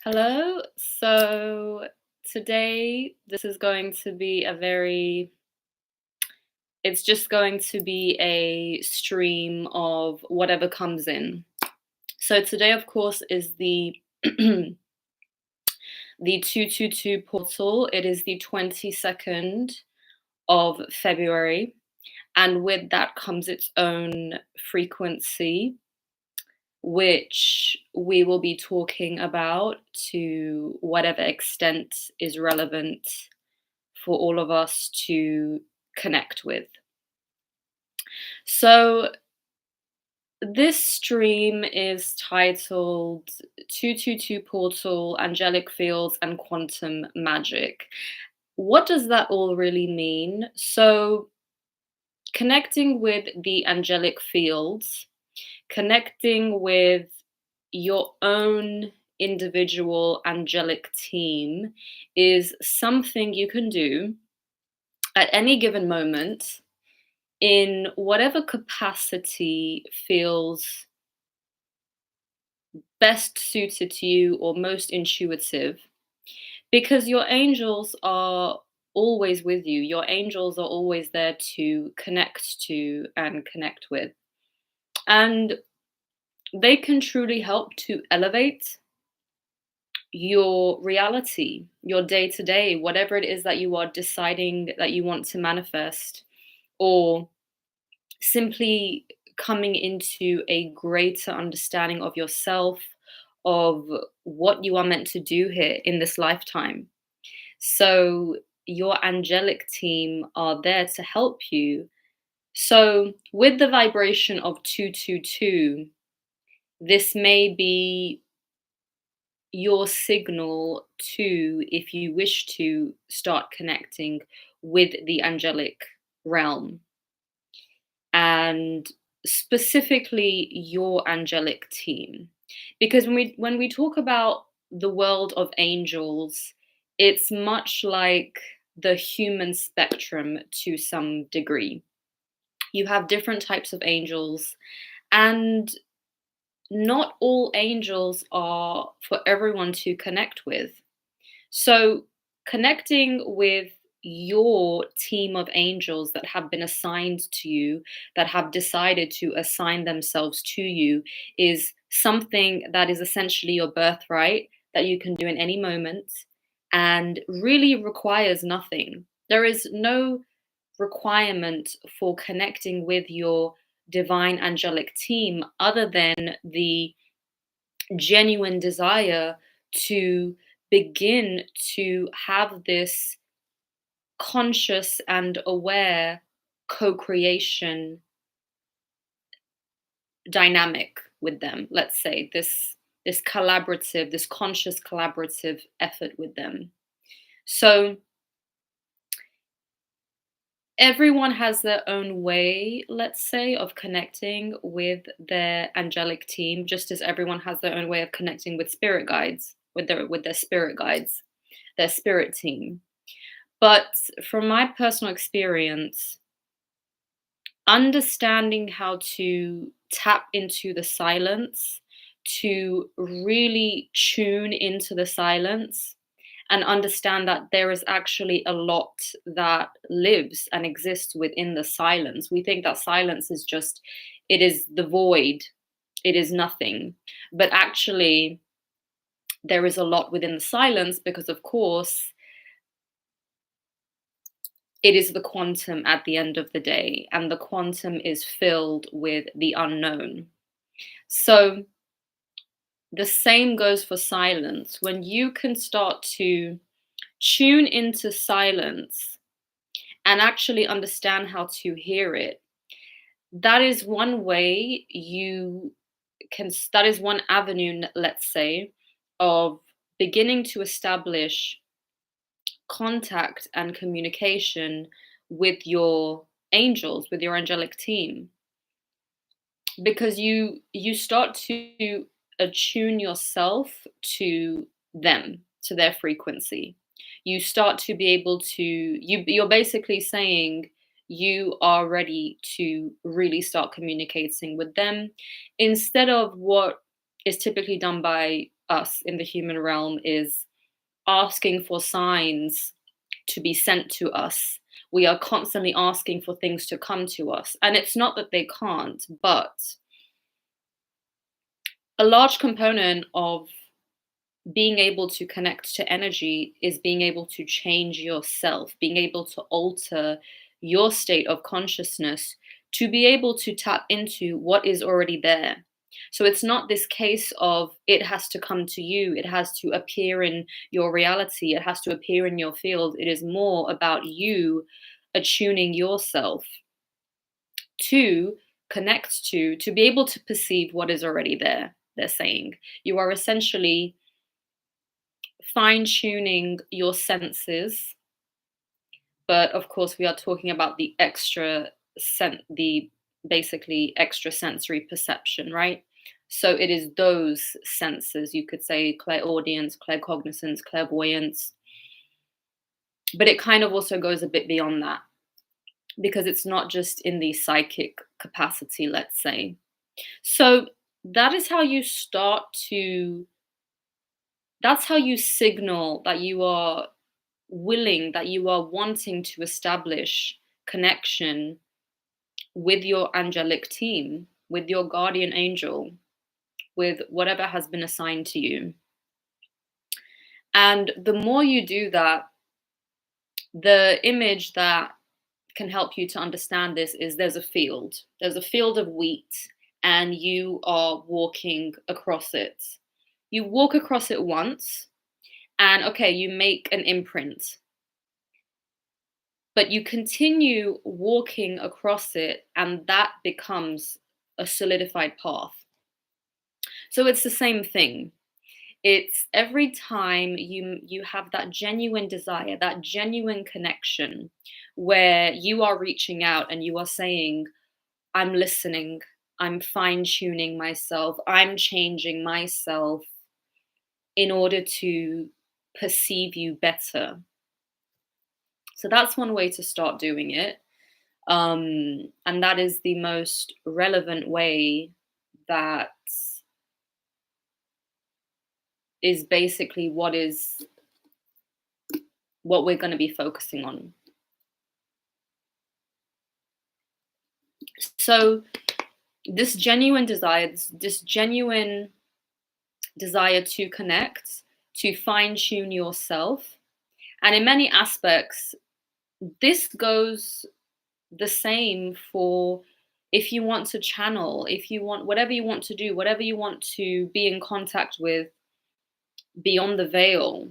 Hello. So today, this is going to be it's just going to be a stream of whatever comes in. So today, of course, is the the 222 portal. It is the 22nd of February, and with that comes its own frequency, which we will be talking about to whatever extent is relevant for all of us to connect with. So, this stream is titled 222 Portal, Angelic Fields, and Quantum Magic. What does that all really mean? So, connecting with the angelic fields, connecting with your own individual angelic team is something you can do at any given moment in whatever capacity feels best suited to you or most intuitive, because your angels are always with you. Your angels are always there to connect to and connect with. And they can truly help to elevate your reality, your day to day, whatever it is that you are deciding that you want to manifest, or simply coming into a greater understanding of yourself, of what you are meant to do here in this lifetime. So, your angelic team are there to help you. So, with the vibration of 222, this may be your signal to, if you wish to start connecting with the angelic realm, and specifically your angelic team, because when we talk about the world of angels, it's much like the human spectrum to some degree. You have different types of angels, and not all angels are for everyone to connect with. So, connecting with your team of angels that have been assigned to you, that have decided to assign themselves to you, is something that is essentially your birthright that you can do in any moment and really requires nothing. There is no requirement for connecting with your divine angelic team other than the genuine desire to begin to have this conscious and aware co-creation dynamic with them. Let's say this collaborative, this conscious collaborative effort with them. So everyone has their own way, let's say, of connecting with their angelic team, just as everyone has their own way of connecting with spirit guides, with their spirit guides, their spirit team. But from my personal experience, understanding how to tap into the silence, to really tune into the silence, and understand that there is actually a lot that lives and exists within the silence. We think that silence is just, it is the void, it is nothing. But actually, there is a lot within the silence because, of course, it is the quantum at the end of the day, and the quantum is filled with the unknown. So the same goes for silence. When you can start to tune into silence and actually understand how to hear it, that is one way you that is one avenue, let's say, of beginning to establish contact and communication with your angels, with your angelic team, because you start to attune yourself to them, to their frequency. You start to be able to, you're basically saying you are ready to really start communicating with them, instead of what is typically done by us in the human realm is asking for signs to be sent to us. We are constantly asking for things to come to us. And it's not that they can't, but a large component of being able to connect to energy is being able to change yourself, being able to alter your state of consciousness to be able to tap into what is already there. So it's not this case of it has to come to you, it has to appear in your reality, it has to appear in your field. It is more about you attuning yourself to connect to be able to perceive what is already there. They're saying you are essentially fine tuning your senses, but of course we are talking about the the basically extra sensory perception, right? So it is those senses, you could say clairaudience, claircognizance, clairvoyance, but it kind of also goes a bit beyond that because it's not just in the psychic capacity, let's say. So that is how you start to, that's how you signal that you are willing, that you are wanting to establish connection with your angelic team, with your guardian angel, with whatever has been assigned to you. And the more you do that, the image that can help you to understand this is there's a field. There's a field of wheat, and you are walking across it. You walk across it once, and okay, you make an imprint. But you continue walking across it, and that becomes a solidified path. So it's the same thing. It's every time you have that genuine desire, that genuine connection, where you are reaching out and you are saying, I'm listening, I'm fine-tuning myself, I'm changing myself in order to perceive you better. So that's one way to start doing it. And that is the most relevant way that is basically what we're going to be focusing on. So this genuine desire, this genuine desire to connect, to fine-tune yourself, and in many aspects, this goes the same for if you want to channel, if you want, whatever you want to do, whatever you want to be in contact with beyond the veil.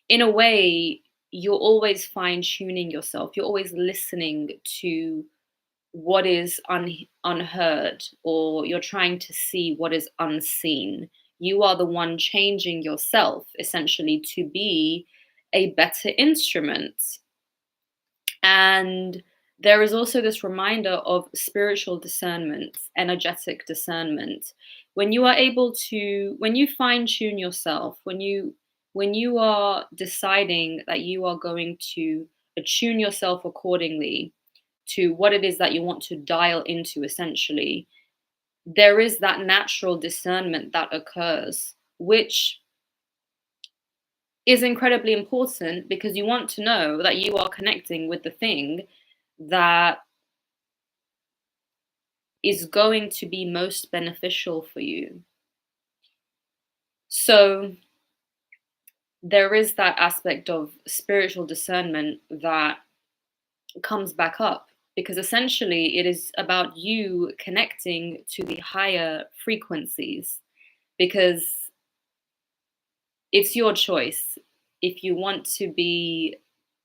In a way, you're always fine-tuning yourself. You're always listening to what is unheard, or you're trying to see what is unseen. You are the one changing yourself, essentially, to be a better instrument. And there is also this reminder of spiritual discernment, energetic discernment. When you are able to, when you fine-tune yourself, when you are deciding that you are going to attune yourself accordingly to what it is that you want to dial into, essentially, there is that natural discernment that occurs, which is incredibly important because you want to know that you are connecting with the thing that is going to be most beneficial for you. So there is that aspect of spiritual discernment that comes back up, because essentially it is about you connecting to the higher frequencies, because it's your choice. If you want to be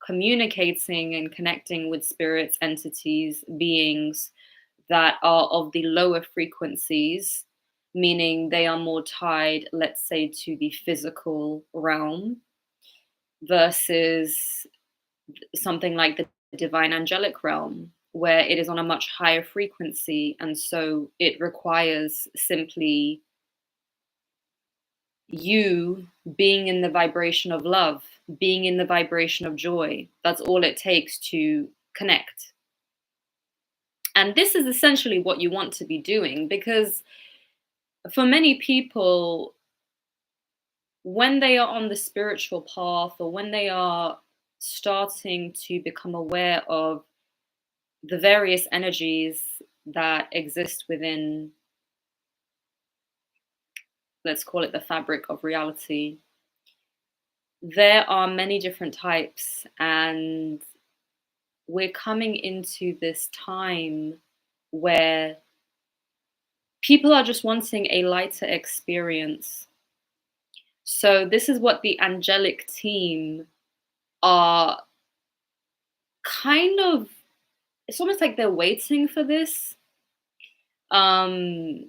communicating and connecting with spirits, entities, beings that are of the lower frequencies, meaning they are more tied, let's say, to the physical realm, versus something like the divine angelic realm, where it is on a much higher frequency. And so it requires simply you being in the vibration of love, being in the vibration of joy. That's all it takes to connect. And this is essentially what you want to be doing, because for many people, when they are on the spiritual path, or when they are starting to become aware of the various energies that exist within, let's call it the fabric of reality, there are many different types, and we're coming into this time where people are just wanting a lighter experience. So, this is what the angelic team are kind of, it's almost like they're waiting for this. Um,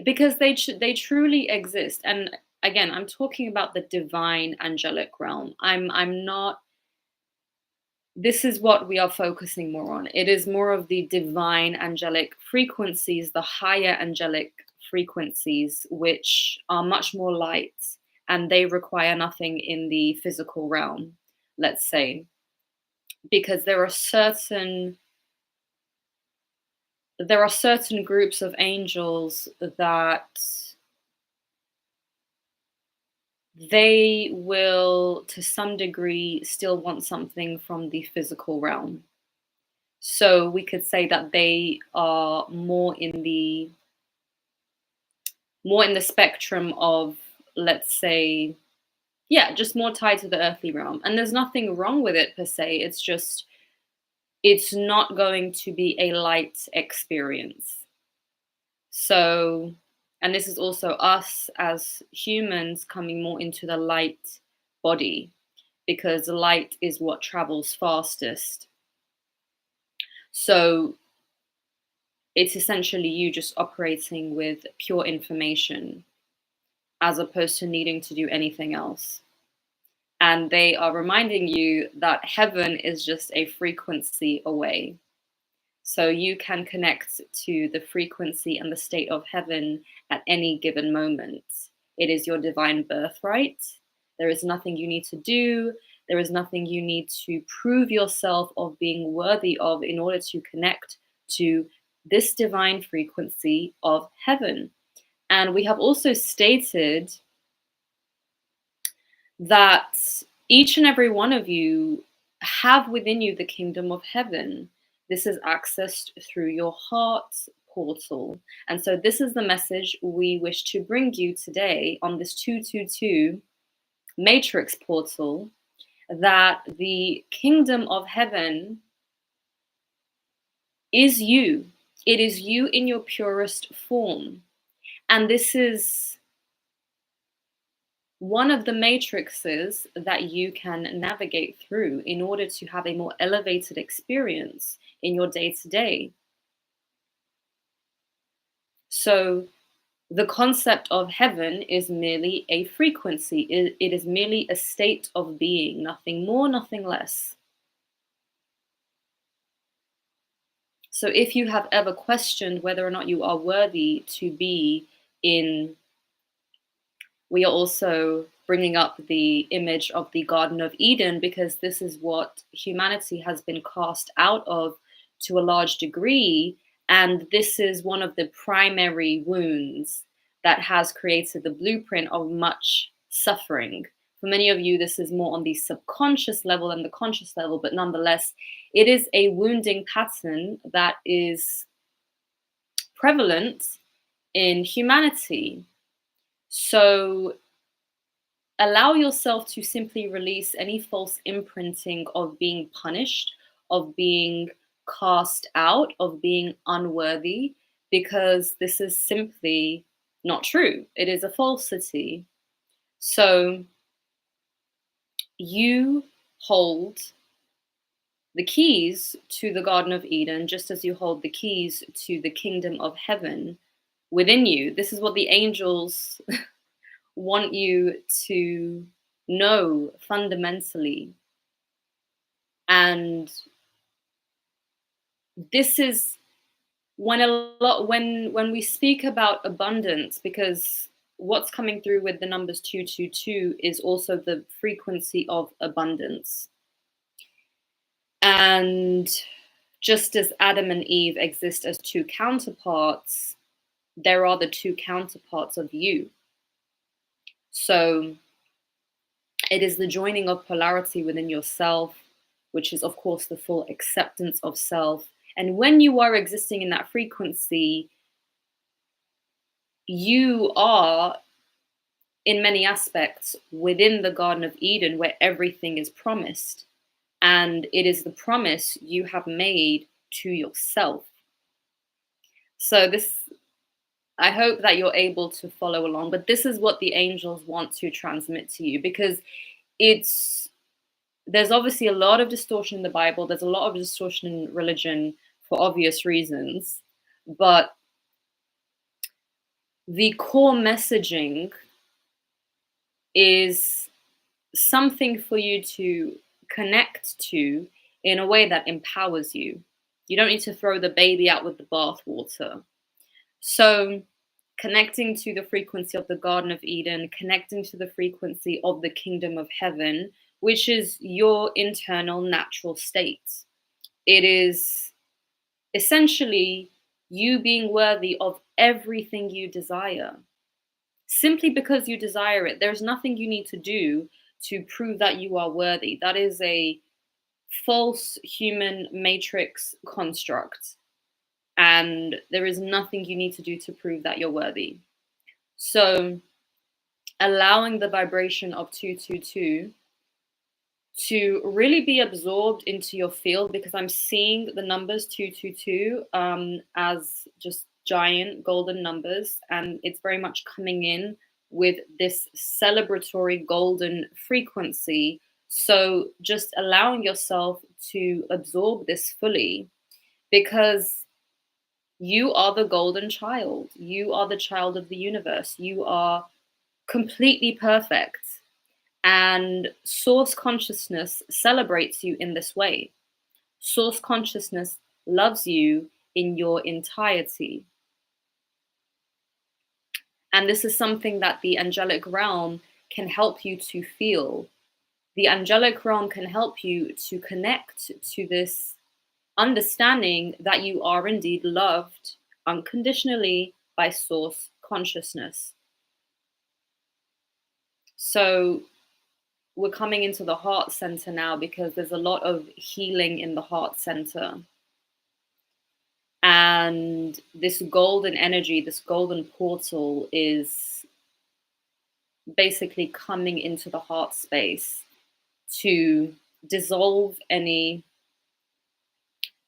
because they truly exist. And again, I'm talking about the divine angelic realm. I'm not, this is what we are focusing more on. It is more of the divine angelic frequencies, the higher angelic frequencies, which are much more light, and they require nothing in the physical realm, let's say, because there are certain groups of angels that they will, to some degree, still want something from the physical realm. So we could say that they are more in the spectrum of, let's say, yeah, just more tied to the earthly realm. And there's nothing wrong with it per se. It's just, it's not going to be a light experience. So, and this is also us as humans coming more into the light body, because light is what travels fastest. So it's essentially you just operating with pure information as opposed to needing to do anything else. And they are reminding you that heaven is just a frequency away. So you can connect to the frequency and the state of heaven at any given moment. It is your divine birthright. There is nothing you need to do. There is nothing you need to prove yourself of being worthy of in order to connect to this divine frequency of heaven. And we have also stated that each and every one of you have within you the kingdom of heaven. This is accessed through your heart portal. And so this is the message we wish to bring you today on this 222 matrix portal, that the kingdom of heaven is you. It is you in your purest form. And this is one of the matrices that you can navigate through in order to have a more elevated experience in your day to day. So, the concept of heaven is merely a frequency, it is merely a state of being, nothing more, nothing less. So, if you have ever questioned whether or not you are worthy to be in, we are also bringing up the image of the Garden of Eden, because this is what humanity has been cast out of to a large degree. And this is one of the primary wounds that has created the blueprint of much suffering. For many of you, this is more on the subconscious level than the conscious level, but nonetheless, it is a wounding pattern that is prevalent in humanity. So allow yourself to simply release any false imprinting of being punished, of being cast out, of being unworthy, because this is simply not true. It is a falsity. So you hold the keys to the Garden of Eden, just as you hold the keys to the kingdom of heaven within you. This is what the angels want you to know fundamentally. And this is when we speak about abundance, because what's coming through with the numbers 222 is also the frequency of abundance. And just as Adam and Eve exist as two counterparts, there are the two counterparts of you. So it is the joining of polarity within yourself, which is, of course, the full acceptance of self. And when you are existing in that frequency, you are, in many aspects, within the Garden of Eden where everything is promised. And it is the promise you have made to yourself. So, I hope that you're able to follow along, but this is what the angels want to transmit to you, because it's there's obviously a lot of distortion in the Bible, there's a lot of distortion in religion for obvious reasons, but the core messaging is something for you to connect to in a way that empowers you. You don't need to throw the baby out with the bathwater. So, connecting to the frequency of the Garden of Eden, connecting to the frequency of the kingdom of heaven, which is your internal natural state. It is essentially you being worthy of everything you desire. Simply because you desire it, there's nothing you need to do to prove that you are worthy. That is a false human matrix construct. And there is nothing you need to do to prove that you're worthy. So, allowing the vibration of 222 to really be absorbed into your field, because I'm seeing the numbers 222 as just giant golden numbers, and it's very much coming in with this celebratory golden frequency. So, just allowing yourself to absorb this fully, because you are the golden child. You are the child of the universe. You are completely perfect. And source consciousness celebrates you in this way. Source consciousness loves you in your entirety. And this is something that the angelic realm can help you to feel. The angelic realm can help you to connect to this understanding that you are indeed loved unconditionally by source consciousness. So we're coming into the heart center now, because there's a lot of healing in the heart center. And this golden energy, this golden portal is basically coming into the heart space to dissolve any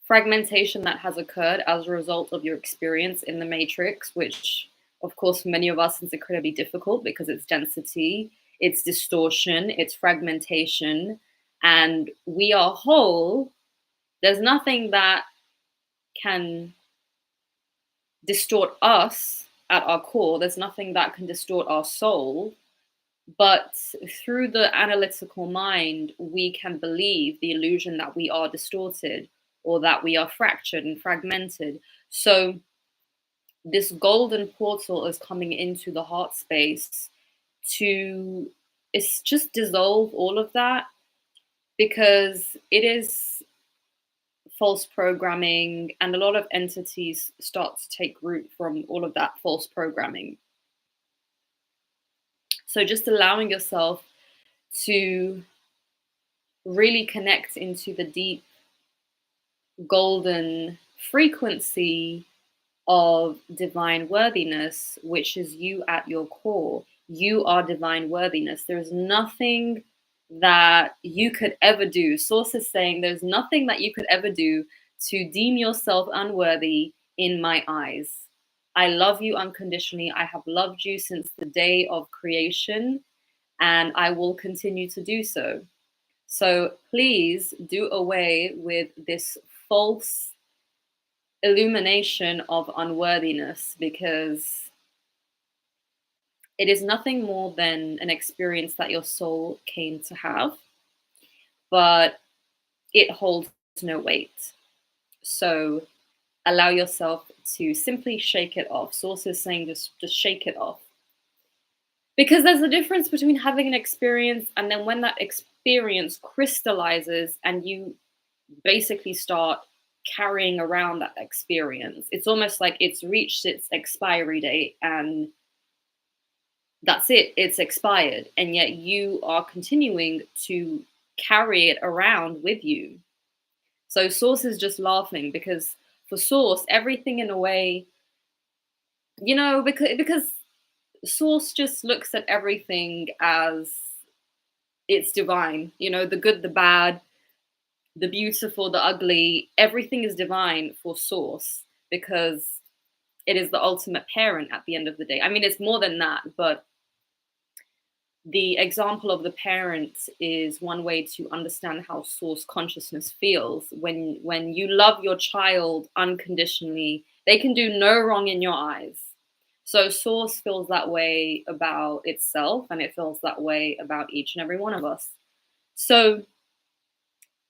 fragmentation that has occurred as a result of your experience in the matrix, which of course for many of us is incredibly difficult because it's density, it's distortion, it's fragmentation, and we are whole. There's nothing that can distort us at our core. There's nothing that can distort our soul. But through the analytical mind, we can believe the illusion that we are distorted or that we are fractured and fragmented. So this golden portal is coming into the heart space to it's just dissolve all of that, because it is false programming, and a lot of entities start to take root from all of that false programming. So just allowing yourself to really connect into the deep golden frequency of divine worthiness, which is you at your core. You are divine worthiness. There's nothing that you could ever do. Source is saying there's nothing that you could ever do to deem yourself unworthy in my eyes. I love you unconditionally. I have loved you since the day of creation, and I will continue to do so. So please do away with this false illumination of unworthiness, because it is nothing more than an experience that your soul came to have, but it holds no weight. So allow yourself to simply shake it off. Source is saying just shake it off. Because there's a difference between having an experience and then when that experience crystallizes and you basically start carrying around that experience. It's almost like it's reached its expiry date and That's it, it's expired. And yet you are continuing to carry it around with you. So Source is just laughing because for Source, everything in a way, because Source just looks at everything as it's divine, the good, the bad, the beautiful, the ugly, everything is divine for Source because it is the ultimate parent at the end of the day. I mean, it's more than that, but the example of the parent is one way to understand how Source consciousness feels. When you love your child unconditionally, they can do no wrong in your eyes. So Source feels that way about itself, and it feels that way about each and every one of us. So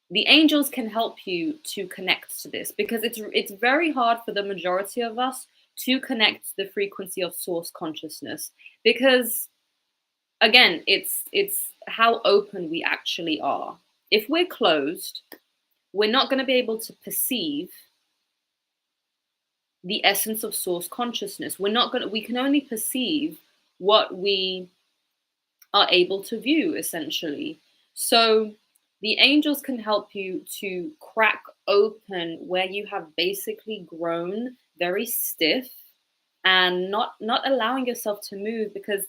the angels can help you to connect to this because it's very hard for the majority of us to connect to the frequency of Source consciousness because, again, it's how open we actually are. If we're closed, we're not going to be able to perceive the essence of Source consciousness. We can only perceive what we are able to view, essentially. So the angels can help you to crack open where you have basically grown very stiff and not allowing yourself to move, because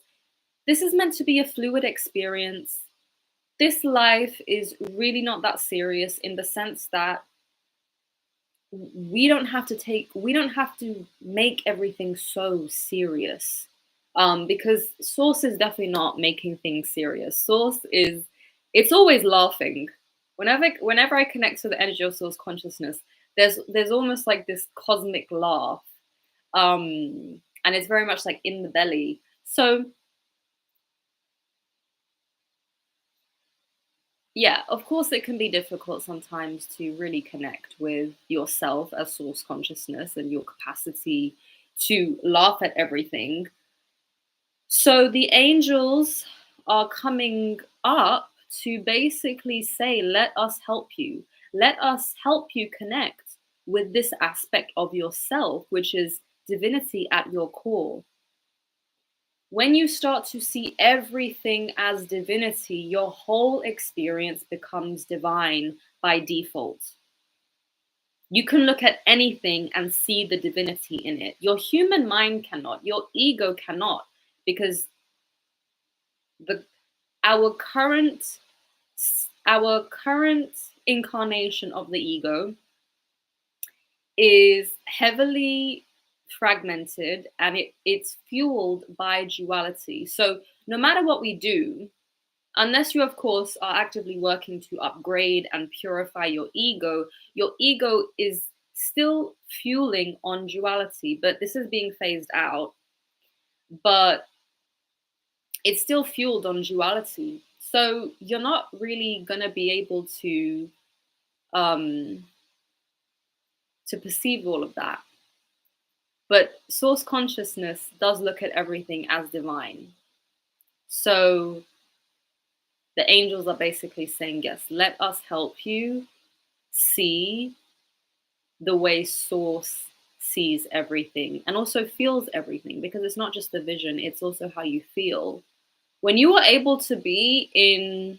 this is meant to be a fluid experience. This life is really not that serious in the sense that we don't have to make everything so serious. Because Source is definitely not making things serious. Source is, it's always laughing. Whenever I connect to the energy of Source consciousness, there's almost like this cosmic laugh. And it's very much like in the belly. So yeah, of course, it can be difficult sometimes to really connect with yourself as Source consciousness and your capacity to laugh at everything. So the angels are coming up to basically say, let us help you. Let us help you connect with this aspect of yourself, which is divinity at your core. When you start to see everything as divinity, your whole experience becomes divine by default. You can look at anything and see the divinity in it. Your human mind cannot, your ego cannot, because the our current our current incarnation of the ego is heavily fragmented, and it's fueled by duality. So no matter what we do, unless you of course are actively working to upgrade and purify your ego is still fueling on duality, but this is being phased out. But it's still fueled on duality. So you're not really going to be able um to perceive all of that. But Source consciousness does look at everything as divine. So the angels are basically saying, yes, let us help you see the way Source sees everything and also feels everything, because it's not just the vision, it's also how you feel. When you are able to be in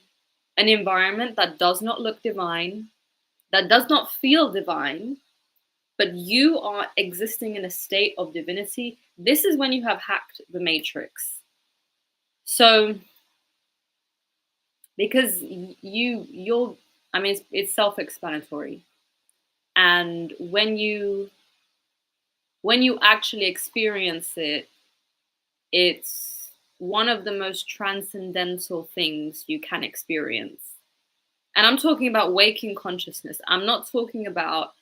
an environment that does not look divine, that does not feel divine, but you are existing in a state of divinity, this is when you have hacked the matrix. So, because you're, I mean, it's self-explanatory. And when you actually experience it, it's one of the most transcendental things you can experience. And I'm talking about waking consciousness. I'm not talking about,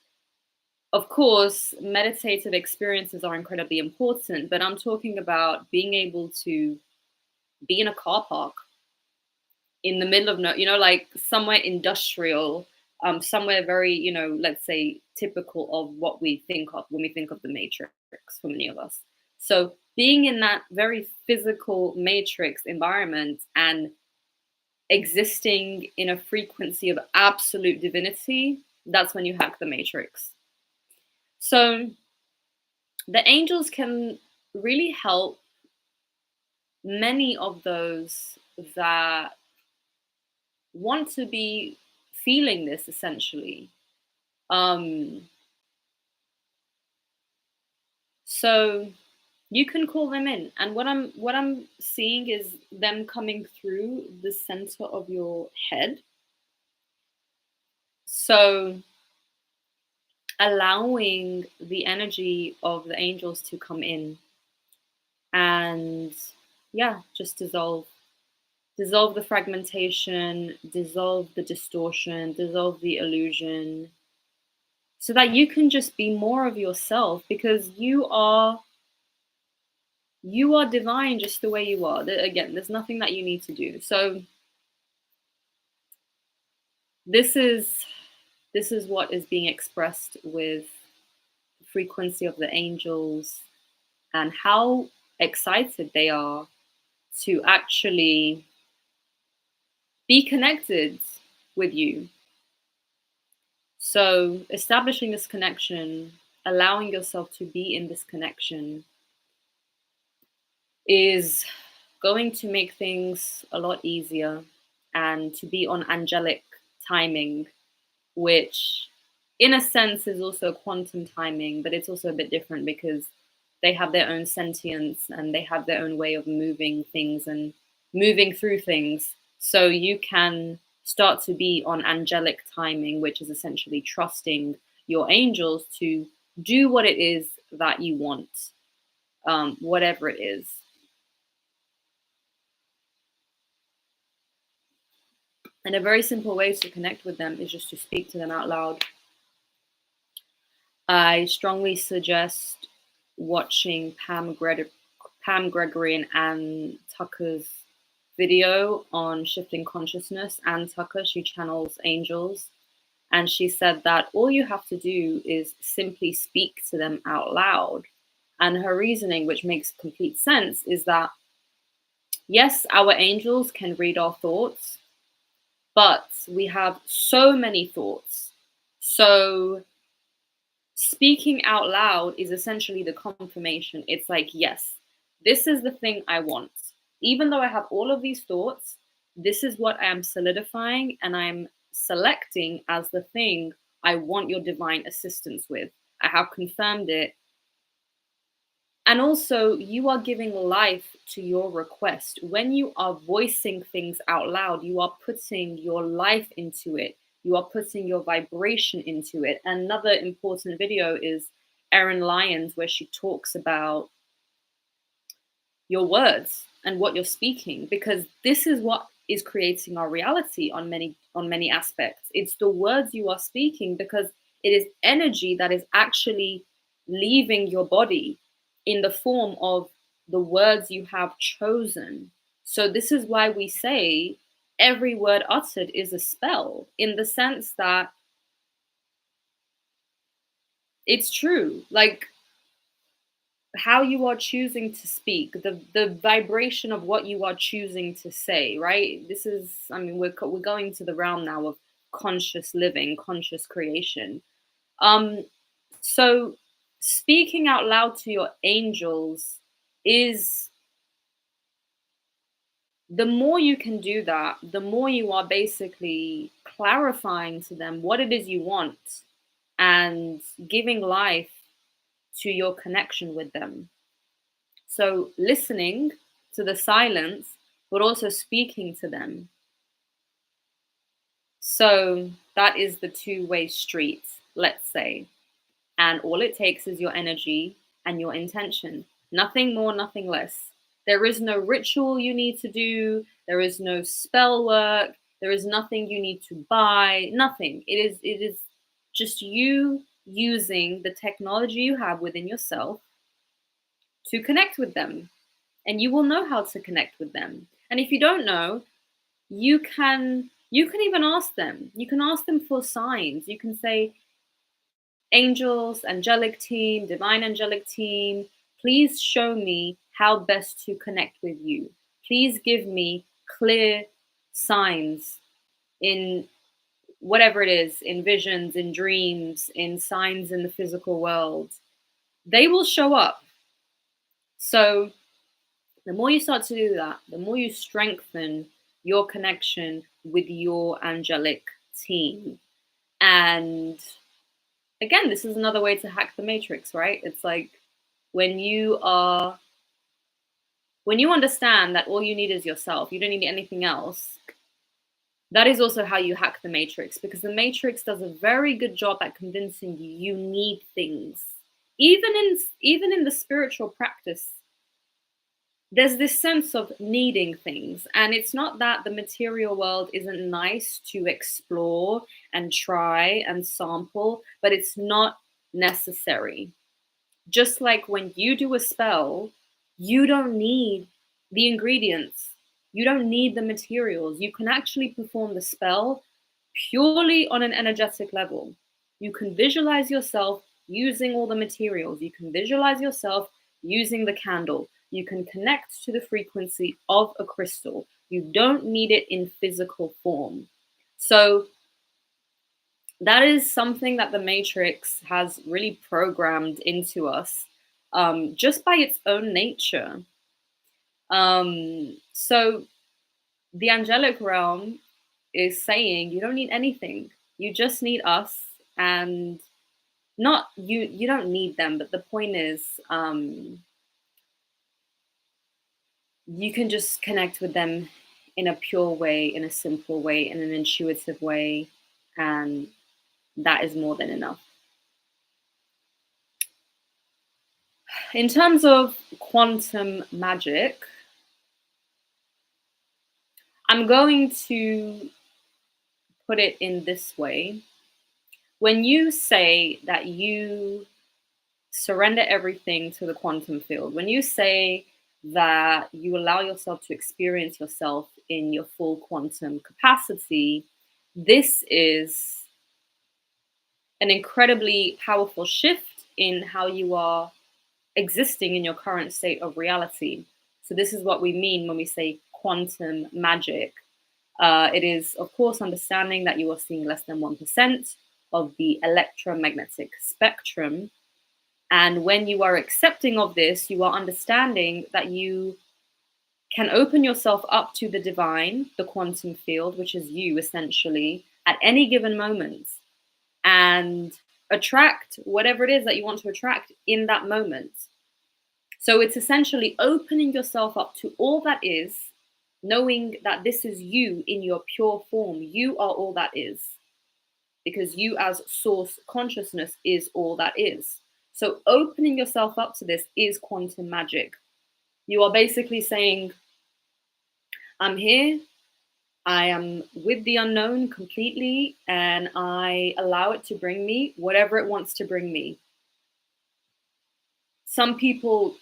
of course, meditative experiences are incredibly important, but I'm talking about being able to be in a car park in the middle of like somewhere industrial, somewhere very, let's say typical of what we think of when we think of the matrix for many of us. So being in that very physical matrix environment and existing in a frequency of absolute divinity, that's when you hack the matrix. So the angels can really help many of those that want to be feeling this essentially. Um, so you can call them in, and what I'm seeing is them coming through the center of your head. So allowing the energy of the angels to come in and yeah, just dissolve the fragmentation, dissolve the distortion, dissolve the illusion, so that you can just be more of yourself, because you are divine just the way you are. Again, there's nothing that you need to do. So this is this is what is being expressed with the frequency of the angels and how excited they are to actually be connected with you. So establishing this connection, allowing yourself to be in this connection, is going to make things a lot easier, and to be on angelic timing, which in a sense is also quantum timing, but it's also a bit different because they have their own sentience and they have their own way of moving things and moving through things. So you can start to be on angelic timing, which is essentially trusting your angels to do what it is that you want, whatever it is. And a very simple way to connect with them is just to speak to them out loud. I strongly suggest watching Pam Gregory and Ann Tucker's video on shifting consciousness. Ann Tucker, she channels angels, and she said that all you have to do is simply speak to them out loud. And her reasoning, which makes complete sense, is that yes, our angels can read our thoughts, but we have so many thoughts. So speaking out loud is essentially the confirmation. It's like, yes, this is the thing I want. Even though I have all of these thoughts, this is what I am solidifying and I'm selecting as the thing I want your divine assistance with. I have confirmed it. And also, you are giving life to your request. When you are voicing things out loud, you are putting your life into it. You are putting your vibration into it. Another important video is Erin Lyons, where she talks about your words and what you're speaking, because this is what is creating our reality on many aspects. It's the words you are speaking, because it is energy that is actually leaving your body in the form of the words you have chosen. So this is why we say every word uttered is a spell, in the sense that it's true. Like, how you are choosing to speak, the vibration of what you are choosing to say, right? This is, I mean, we're going to the realm now of conscious living, conscious creation. Um, so speaking out loud to your angels is, the more you can do that, the more you are basically clarifying to them what it is you want and giving life to your connection with them. So listening to the silence, but also speaking to them. So that is the two-way street, let's say. And all it takes is your energy and your intention. Nothing more, nothing less. There is no ritual you need to do. There is no spell work. There is nothing you need to buy. Nothing. It is just you using the technology you have within yourself to connect with them, and you will know how to connect with them. And if you don't know, you can even ask them. You can ask them for signs. You can say, angels, angelic team, divine angelic team, please show me how best to connect with you. Please give me clear signs in whatever it is, in visions, in dreams, in signs in the physical world. They will show up. So The more you start to do that, the more you strengthen your connection with your angelic team. And again, this is another way to hack the matrix, right? It's like when you are when you understand that all you need is yourself, you don't need anything else. That is also how you hack the matrix, because the matrix does a very good job at convincing you you need things. Even in the spiritual practice, there's this sense of needing things, and it's not that the material world isn't nice to explore and try and sample, but it's not necessary. Just like when you do a spell, you don't need the ingredients, you don't need the materials. You can actually perform the spell purely on an energetic level. You can visualize yourself using all the materials, you can visualize yourself using the candle, you can connect to the frequency of a crystal. You don't need it in physical form. So that is something that the Matrix has really programmed into us, just by its own nature. So the angelic realm is saying you don't need anything. You just need us, and not you. You don't need them, but the point is, you can just connect with them in a pure way, in a simple way, in an intuitive way, and that is more than enough. In terms of quantum magic, I'm going to put it in this way. When you say that you surrender everything to the quantum field, when you say that you allow yourself to experience yourself in your full quantum capacity, this is an incredibly powerful shift in how you are existing in your current state of reality. So, this is what we mean when we say quantum magic. It is, of course, understanding that you are seeing less than 1% of the electromagnetic spectrum. And when you are accepting of this, you are understanding that you can open yourself up to the divine, the quantum field, which is you essentially, at any given moment, and attract whatever it is that you want to attract in that moment. So it's essentially opening yourself up to all that is, knowing that this is you in your pure form. You are all that is, because you as source consciousness is all that is. So opening yourself up to this is quantum magic. You are basically saying, I'm here, I am with the unknown completely, and I allow it to bring me whatever it wants to bring me. Some people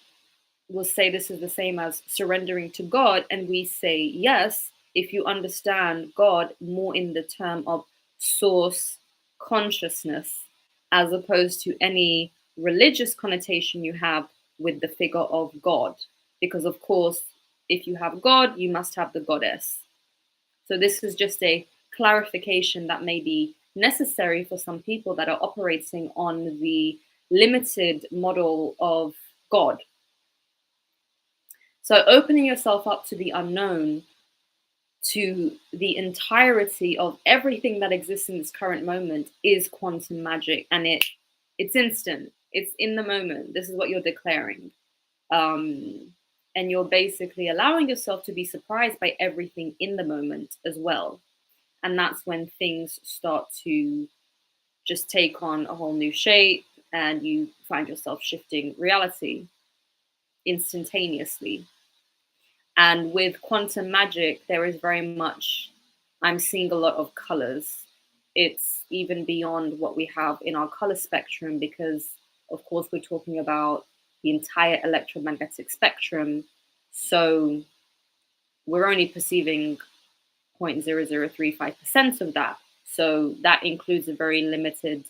will say this is the same as surrendering to God, and we say yes, if you understand God more in the term of source consciousness, as opposed to any religious connotation you have with the figure of God. Because, of course, if you have God, you must have the goddess. So, this is just a clarification that may be necessary for some people that are operating on the limited model of God. So opening yourself up to the unknown, to the entirety of everything that exists in this current moment, is quantum magic, and it's instant. It's in the moment. This is what you're declaring, and you're basically allowing yourself to be surprised by everything in the moment as well. And that's when things start to just take on a whole new shape, and you find yourself shifting reality instantaneously. And with quantum magic, there is very much, I'm seeing a lot of colors. It's even beyond what we have in our color spectrum, because, of course, we're talking about the entire electromagnetic spectrum. So we're only perceiving 0.0035% of that. So that includes a very limited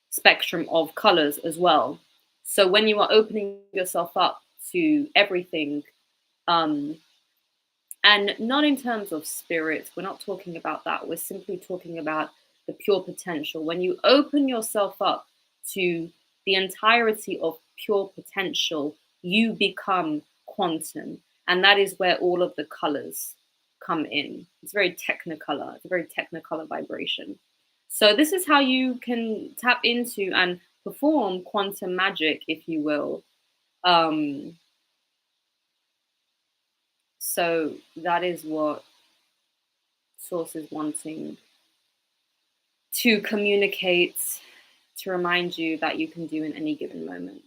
spectrum of colors as well. So when you are opening yourself up to everything, and not in terms of spirits, we're not talking about that. We're simply talking about the pure potential. When you open yourself up to the entirety of pure potential, you become quantum. And that is where all of the colors come in. It's very technicolor. It's a very technicolor vibration. So this is how you can tap into and perform quantum magic, if you will. Um, so that is what Source is wanting to communicate, to remind you that you can do in any given moment.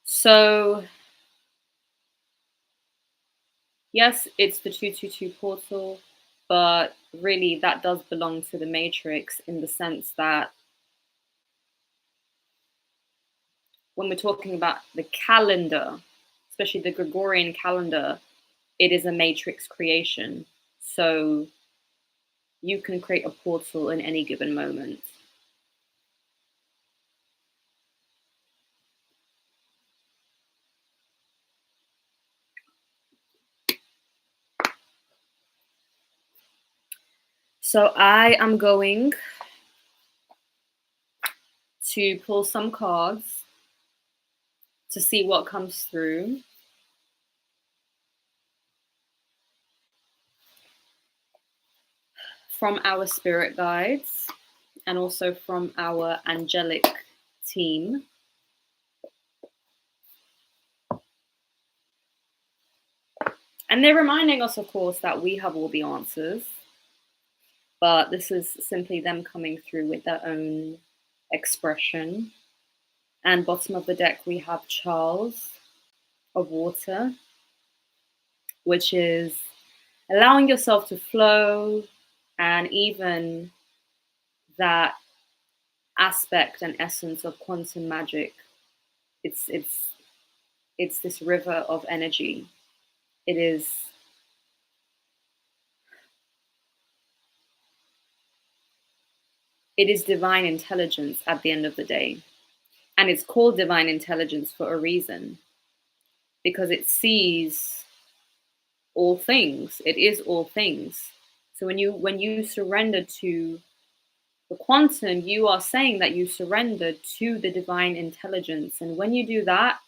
So yes, it's the 222 portal, but really that does belong to the matrix in the sense that when we're talking about the calendar, especially the Gregorian calendar, it is a matrix creation. So you can create a portal in any given moment. So I am going to pull some cards to see what comes through. From our spirit guides and also from our angelic team. And they're reminding us, of course, that we have all the answers, but this is simply them coming through with their own expression. And bottom of the deck, we have Charles of Water, which is allowing yourself to flow, and even that aspect and essence of quantum magic. It's this river of energy. It is divine intelligence at the end of the day. And it's called divine intelligence for a reason, because it sees all things. It is all things. So when you surrender to the quantum, you are saying that you surrender to the divine intelligence. And when you do that,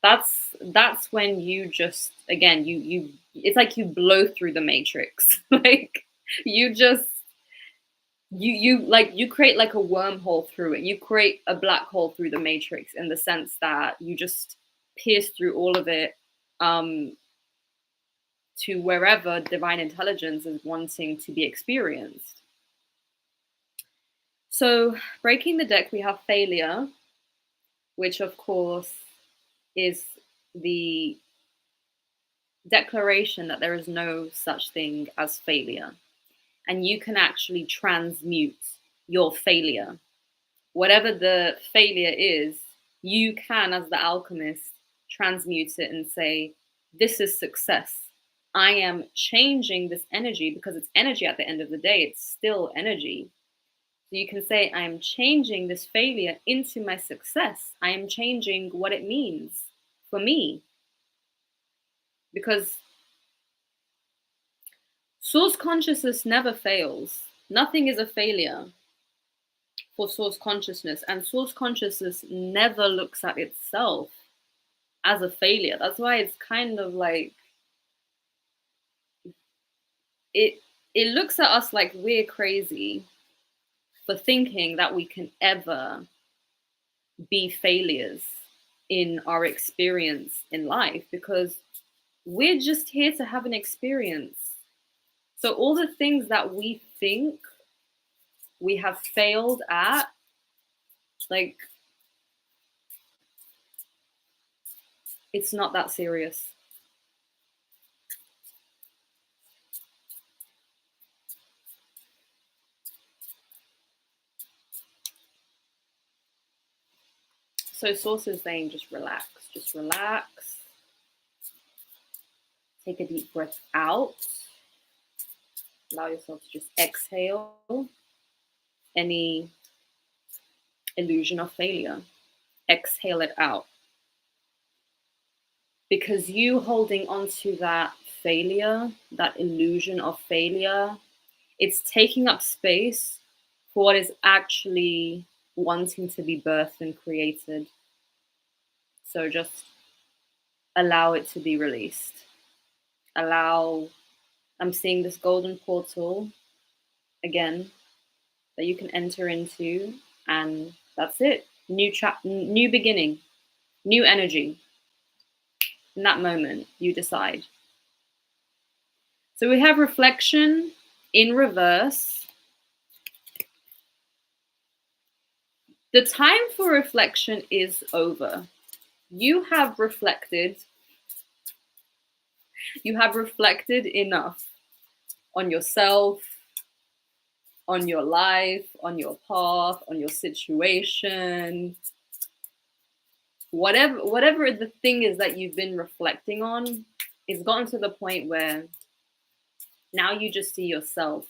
that's when you just, again, you it's like you blow through the matrix. Like you just you create like a wormhole through it. You create a black hole through the matrix in the sense that you just pierce through all of it, to wherever divine intelligence is wanting to be experienced. So breaking the deck, we have failure, which of course is the declaration that there is no such thing as failure. And you can actually transmute your failure. Whatever the failure is, you can, as the alchemist, transmute it and say, this is success. I am changing this energy, because it's energy at the end of the day. It's still energy. So you can say, I am changing this failure into my success. I am changing what it means for me. Because source consciousness never fails. Nothing is a failure for source consciousness, and source consciousness never looks at itself as a failure. That's why it's kind of like it looks at us like we're crazy for thinking that we can ever be failures in our experience in life, because we're just here to have an experience. So all the things that we think we have failed at, like, it's not that serious. So source is saying just relax, just relax. Take a deep breath out. Allow yourself to just exhale any illusion of failure. Exhale it out. Because you holding on to that failure, that illusion of failure, it's taking up space for what is actually wanting to be birthed and created. So just allow it to be released. I'm seeing this golden portal again that you can enter into, and that's it. New beginning, new energy. In that moment, you decide. So we have reflection in reverse. The time for reflection is over. You have reflected enough on yourself, on your life, on your path, on your situation. Whatever the thing is that you've been reflecting on, it's gotten to the point where now you just see yourself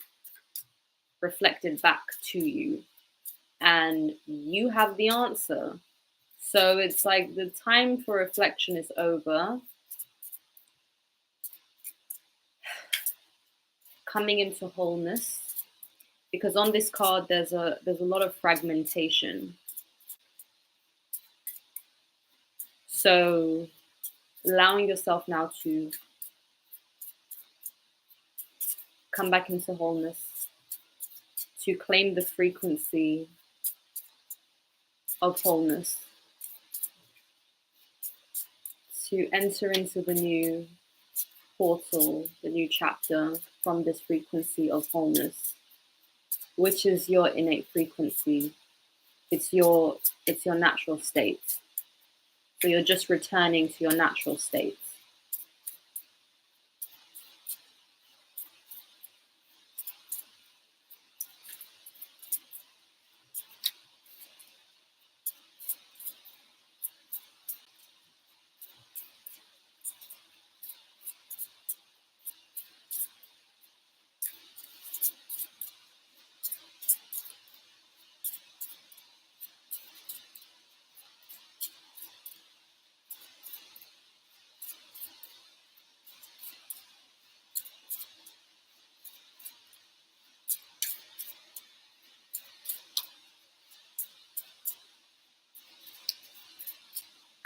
reflected back to you, and you have the answer. So it's like the time for reflection is over. Coming into wholeness, because on this card there's a lot of fragmentation. So allowing yourself now to come back into wholeness, to claim the frequency of wholeness, to enter into the new portal, the new chapter from this frequency of wholeness, which is your innate frequency. It's your natural state. So you're just returning to your natural state.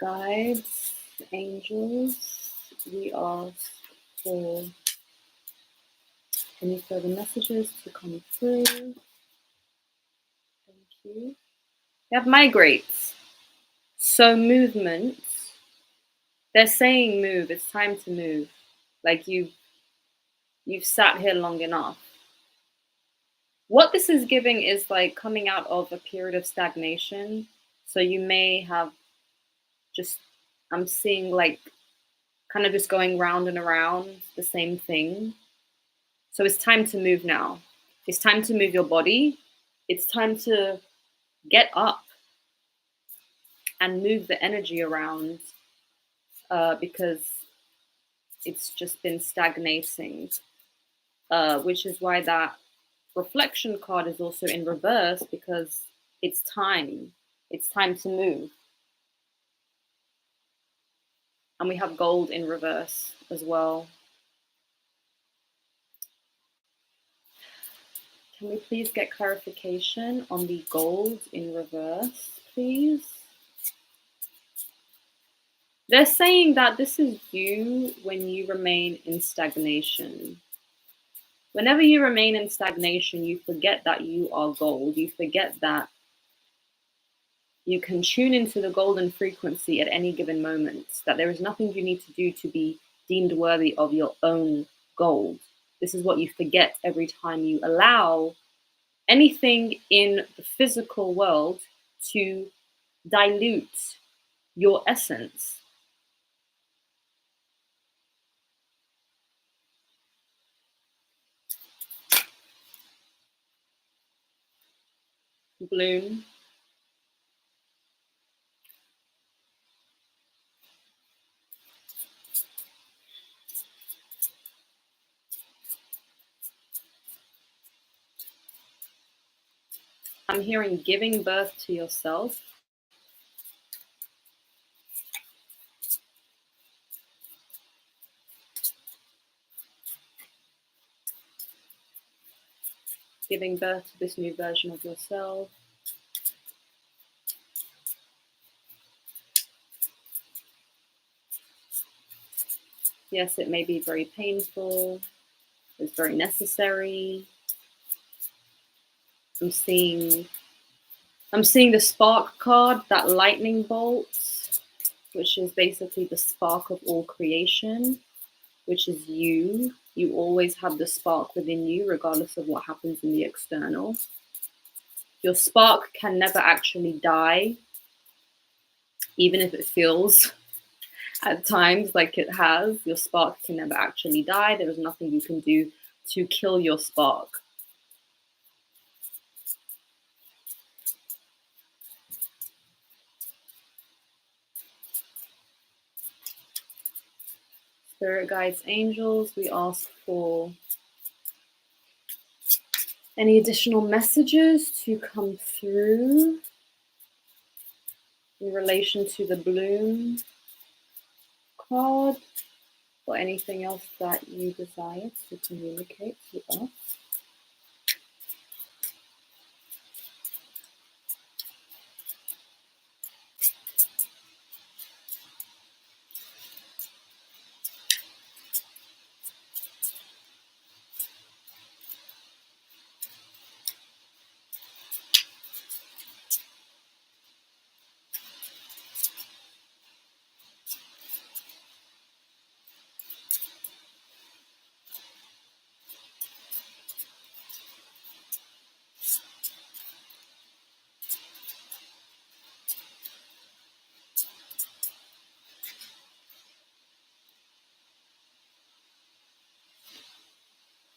Guides, angels, we ask for any further messages to come through. Thank you. We have migrates. So movement. They're saying move. It's time to move. Like you've sat here long enough. What this is giving is like coming out of a period of stagnation. So you may have just, I'm seeing like kind of just going round and around the same thing. So it's time to move now. It's time to move your body. It's time to get up and move the energy around, because it's just been stagnating, which is why that reflection card is also in reverse, because it's time. It's time to move. And we have gold in reverse as well. Can we please get clarification on the gold in reverse, please? They're saying that this is you when you remain in stagnation. Whenever you remain in stagnation, you forget that you are gold. You forget that you can tune into the golden frequency at any given moment, that there is nothing you need to do to be deemed worthy of your own gold. This is what you forget every time you allow anything in the physical world to dilute your essence. Bloom. I'm hearing giving birth to yourself. Giving birth to this new version of yourself. Yes, it may be very painful. It's very necessary. I'm seeing I'm seeing the spark card, that lightning bolt, which is basically the spark of all creation, which is you. You always have the spark within you, regardless of what happens in the external. Your spark can never actually die, even if it feels at times like it has. Your spark can never actually die. There is nothing you can do to kill your spark. Spirit guides, angels, we ask for any additional messages to come through in relation to the bloom card, or anything else that you desire to communicate to us.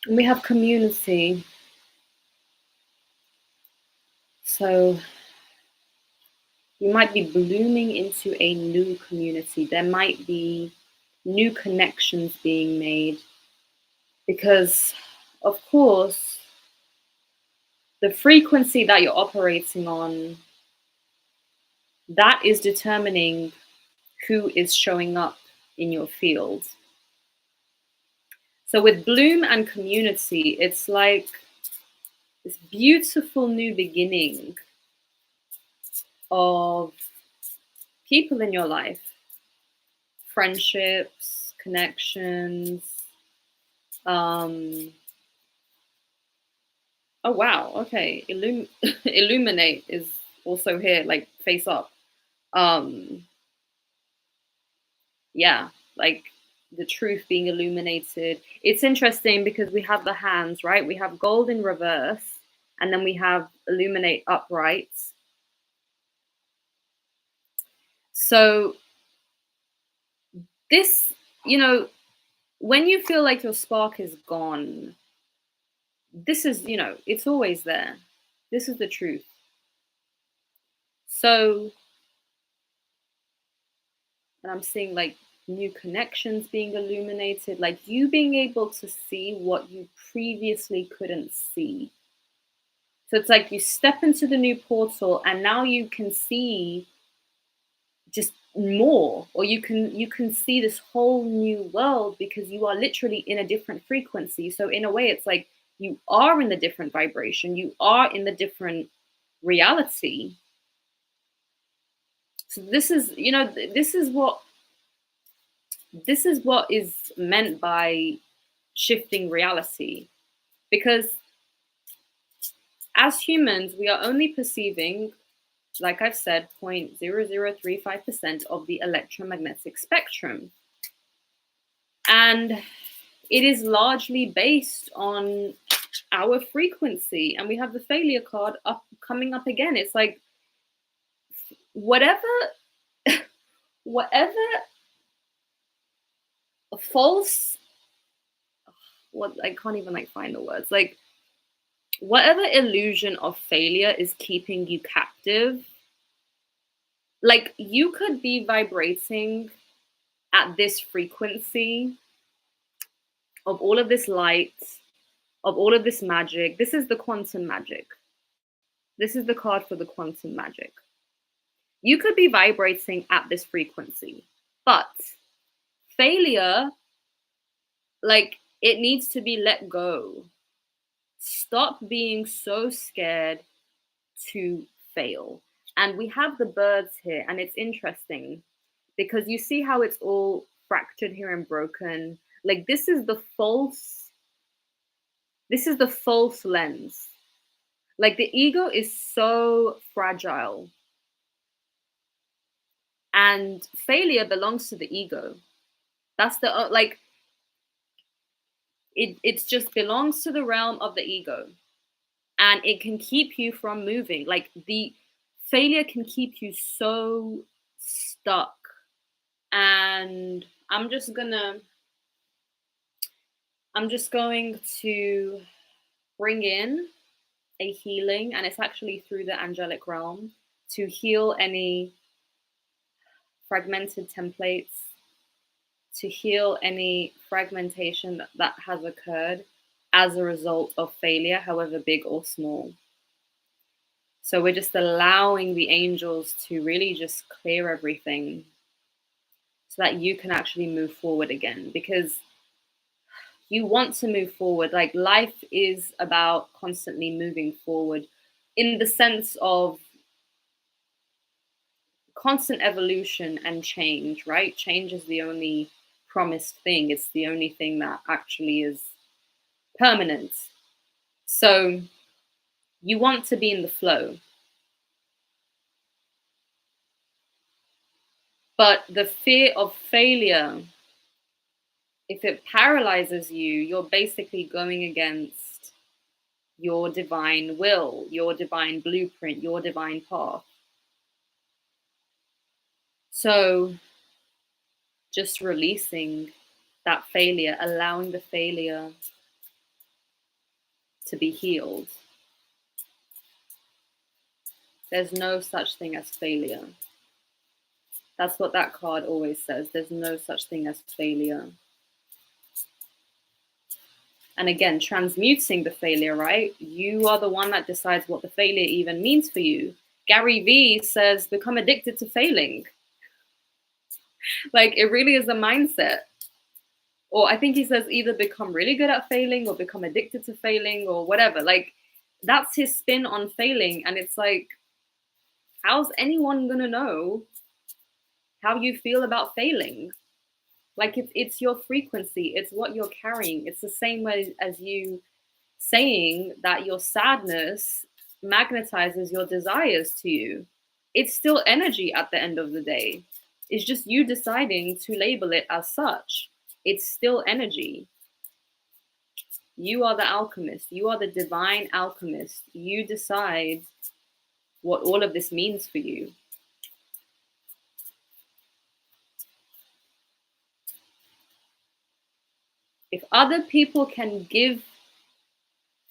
And we have community. So you might be blooming into a new community. There might be new connections being made because, of course, the frequency that you're operating on, that is determining who is showing up in your field. So with bloom and community, it's like this beautiful new beginning of people in your life, friendships, connections. Oh wow, okay. Illuminate is also here, like face up. Um, yeah, like the truth being illuminated. It's interesting because we have the hands, right? We have gold in reverse, and then we have illuminate upright. So this, you know, when you feel like your spark is gone, this is, it's always there. This is the truth. So, and I'm seeing like new connections being illuminated, like you being able to see what you previously couldn't see. So it's like you step into the new portal and now you can see just more, or you can see this whole new world because you are literally in a different frequency. So in a way it's like you are in the different vibration, you are in the different reality. So this is, this is what is meant by shifting reality, because as humans we are only perceiving, like I've said, 0.0035% of the electromagnetic spectrum. And it is largely based on our frequency. And we have the failure card coming up again. It's like whatever whatever false, what, I can't even like find the words, like whatever illusion of failure is keeping you captive, like you could be vibrating at this frequency of all of this light, of all of this magic. This is the quantum magic. This is the card for the quantum magic. You could be vibrating at this frequency, but failure, like, it needs to be let go. Stop being so scared to fail. And we have the birds here, and it's interesting because you see how it's all fractured here and broken. Like this is the false lens. Like the ego is so fragile, and failure belongs to the ego. That's the like it just belongs to the realm of the ego, and it can keep you from moving. Like the failure can keep you so stuck. And I'm just going to bring in a healing, and it's actually through the angelic realm, to heal any fragmented templates, to heal any fragmentation that has occurred as a result of failure, however big or small. So we're just allowing the angels to really just clear everything so that you can actually move forward again, because you want to move forward. Like life is about constantly moving forward in the sense of constant evolution and change, right? Change is the only promised thing. It's the only thing that actually is permanent. So you want to be in the flow. But the fear of failure, if it paralyzes you, you're basically going against your divine will, your divine blueprint, your divine path. So just releasing that failure, allowing the failure to be healed. There's no such thing as failure. That's what that card always says. There's no such thing as failure. And again, transmuting the failure, right? You are the one that decides what the failure even means for you. Gary Vee says, become addicted to failing. Like, it really is a mindset. Or I think he says either become really good at failing or become addicted to failing or whatever. Like, that's his spin on failing. And it's like, how's anyone going to know how you feel about failing? Like, it's your frequency. It's what you're carrying. It's the same way as you saying that your sadness magnetizes your desires to you. It's still energy at the end of the day. It's just you deciding to label it as such. It's still energy. You are the alchemist. You are the divine alchemist. You decide what all of this means for you. If other people can give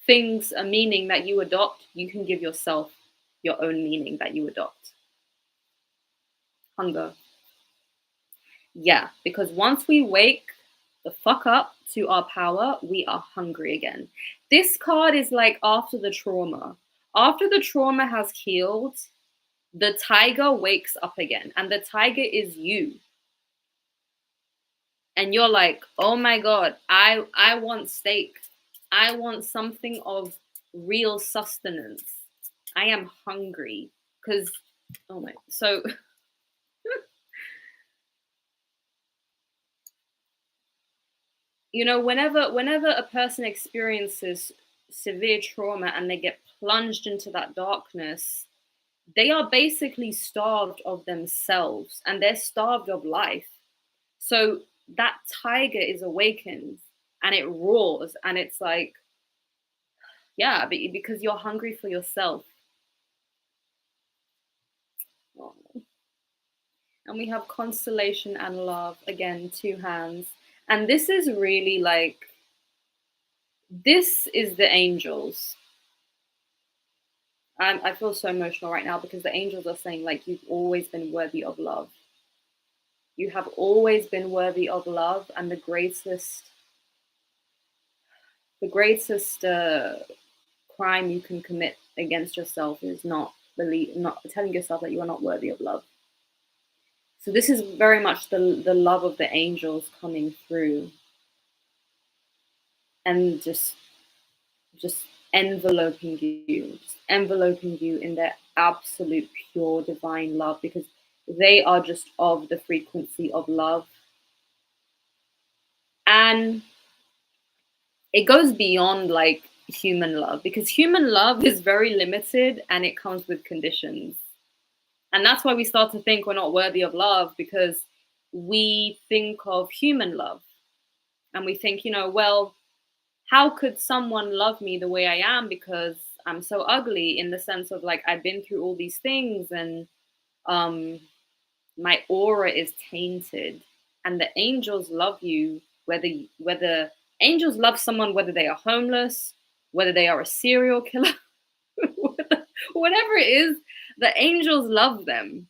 things a meaning that you adopt, you can give yourself your own meaning that you adopt. Hunger. Yeah, because once we wake the fuck up to our power, we are hungry again. This card is like after the trauma. After the trauma has healed, the tiger wakes up again, and the tiger is you. And you're like, oh my God, I want steak. I want something of real sustenance. I am hungry. Because, oh my, so you know, whenever a person experiences severe trauma and they get plunged into that darkness, they are basically starved of themselves and they're starved of life. So that tiger is awakened and it roars, and it's like, yeah, because you're hungry for yourself. Oh. And we have constellation and love, again, two hands. And this is really like, this is the angels. I feel so emotional right now because the angels are saying, like, you've always been worthy of love. You have always been worthy of love, and the greatest crime you can commit against yourself is not telling yourself that you are not worthy of love. So this is very much the love of the angels coming through, and just enveloping you in their absolute pure divine love, because they are just of the frequency of love. And it goes beyond like human love, because human love is very limited and it comes with conditions. And that's why we start to think we're not worthy of love, because we think of human love and we think, well, how could someone love me the way I am because I'm so ugly, in the sense of like I've been through all these things, and um my aura is tainted. And the angels love you whether angels love someone whether they are homeless, whether they are a serial killer, whatever it is, the angels love them.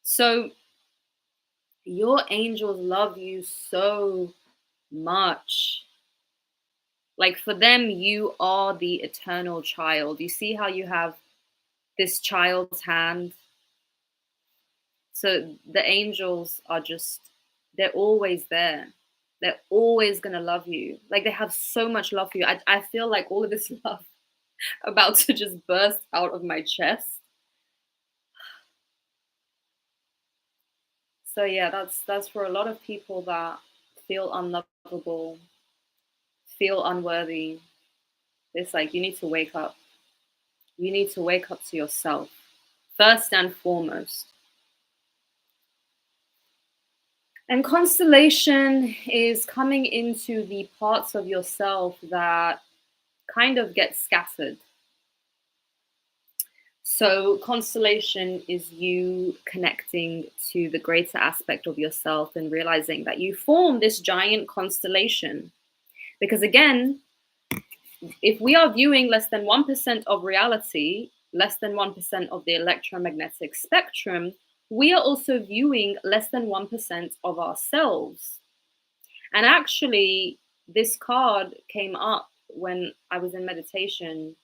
So your angels love you so much. Like, for them, you are the eternal child. You see how you have this child's hand? So the angels are just, they're always there. They're always going to love you. Like, they have so much love for you. I feel like all of this love about to just burst out of my chest. So yeah, that's for a lot of people that feel unlovable, feel unworthy. It's like you need to wake up. You need to wake up to yourself first and foremost. And constellation is coming into the parts of yourself that kind of get scattered. So, constellation is you connecting to the greater aspect of yourself and realizing that you form this giant constellation. Because again, if we are viewing less than 1% of reality, less than 1% of the electromagnetic spectrum, we are also viewing less than 1% of ourselves. And actually, this card came up when I was in meditation.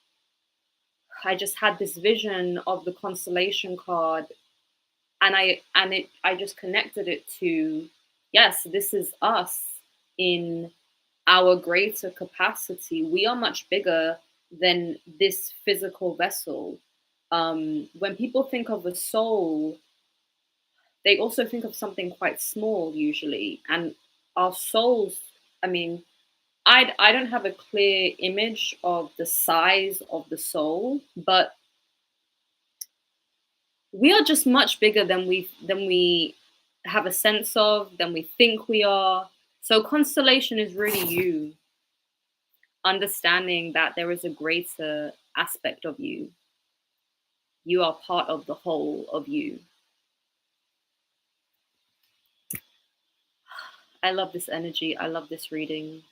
I just had this vision of the constellation card, and I just connected it to, yes, this is us in our greater capacity. We are much bigger than this physical vessel. When people think of the soul, they also think of something quite small usually. And our souls, I mean, I don't have a clear image of the size of the soul, but we are just much bigger than we have a sense of, than we think we are. So constellation is really you understanding that there is a greater aspect of you. You are part of the whole of you. I love this energy. I love this reading.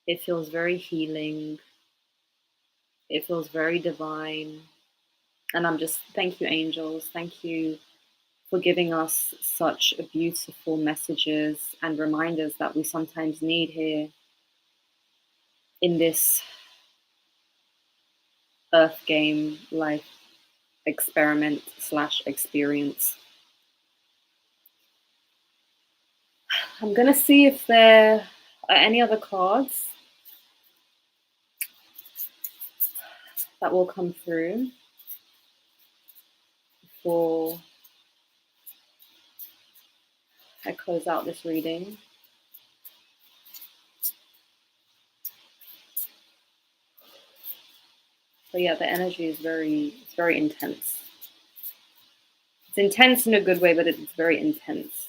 It feels very healing. It feels very divine. And I'm just, thank you, angels. Thank you for giving us such beautiful messages and reminders that we sometimes need here in this earth game life experiment slash experience. I'm going to see if there are any other cards that will come through before I close out this reading. But yeah, the energy is it's very intense. It's intense in a good way, but it's very intense.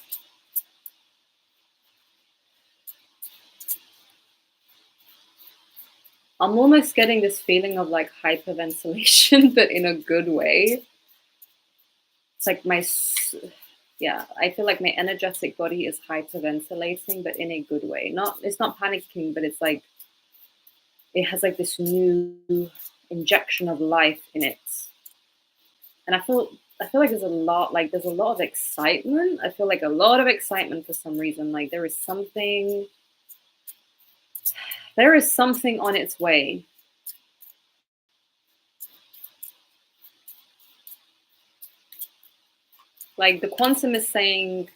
I'm almost getting this feeling of like hyperventilation, but in a good way. It's like I feel like my energetic body is hyperventilating, but in a good way. It's not panicking, but it's like it has like this new injection of life in it. And I feel like there's a lot of excitement. I feel like a lot of excitement for some reason. Like there is something on its way. Like the quantum is saying,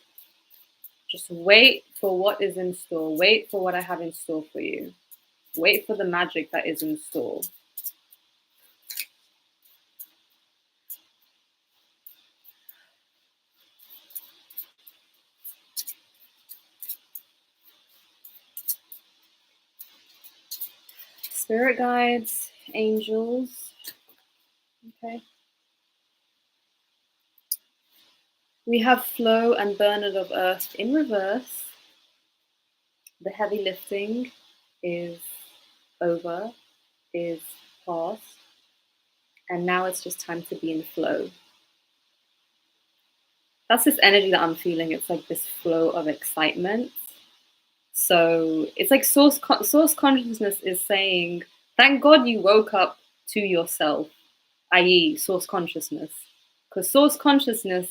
just wait for what is in store. Wait for what I have in store for you. Wait for the magic that is in store. Spirit guides, angels. Okay. We have Flo and Bernard of Earth in reverse. The heavy lifting is over, is past, and now it's just time to be in flow. That's this energy that I'm feeling. It's like this flow of excitement. So it's like source consciousness is saying, thank God you woke up to yourself, i.e., source consciousness. Because source consciousness